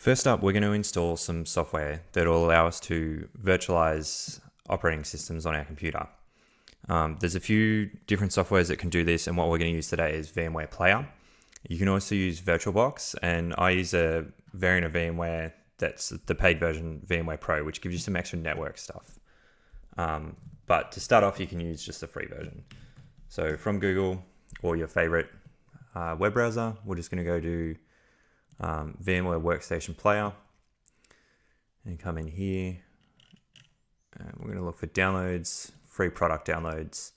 First up, we're going to install some software that will allow us to virtualize operating systems on our computer. There's a few different softwares that can do this, and what we're going to use today is VMware Player. You can also use VirtualBox, and I use a variant of VMware that's the paid version, VMware Pro, which gives you some extra network stuff. But to start off, you can use just the free version. So from Google or your favorite web browser, we're just going to go to VMware Workstation Player and come in here, and we're going to look for downloads, free product downloads,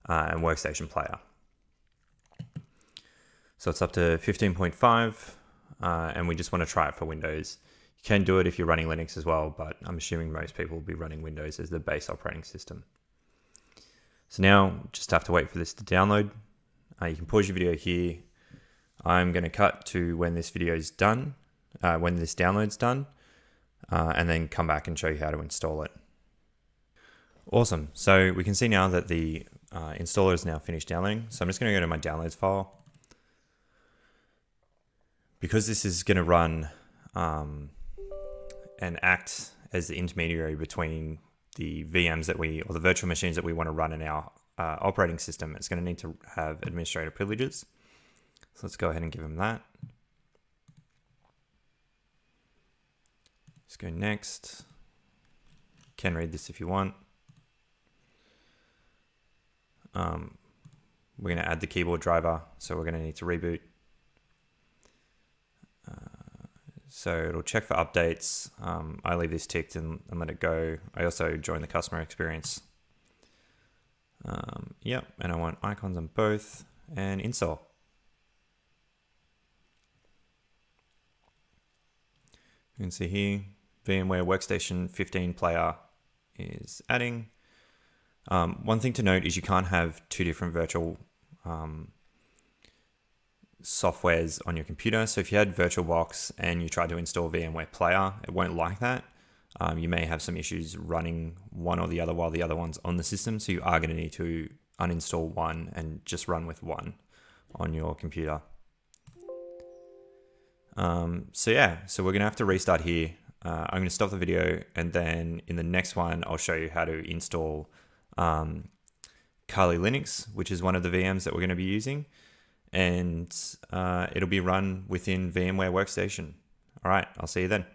and Workstation Player. So it's up to 15.5, and we just want to try it for Windows. You can do it if you're running Linux as well, but I'm assuming most people will be running Windows as the base operating system. So now just have to wait for this to download. You can pause your video here. I'm going to cut to when this video is done, when this download's done, and then come back and show you how to install it. Awesome. So we can see now that the installer is now finished downloading. So I'm just going to go to my downloads file. Because this is going to run and act as the intermediary between the VMs or the virtual machines that we want to run in our operating system, it's going to need to have administrator privileges. So let's go ahead and give them that. Just go next. Can read this if you want. We're going to add the keyboard driver, so we're going to need to reboot. So it'll check for updates. I leave this ticked and let it go. I also join the customer experience. Yep, and I want icons on both and install. You can see here, VMware Workstation 15 Player is adding. One thing to note is you can't have two different virtual softwares on your computer. So if you had VirtualBox and you tried to install VMware Player, it won't like that. You may have some issues running one or the other while the other one's on the system. So you are going to need to uninstall one and just run with one on your computer. So we're going to have to restart here. I'm going to stop the video, and then in the next one, I'll show you how to install Kali Linux, which is one of the VMs that we're going to be using. And it'll be run within VMware Workstation. All right, I'll see you then.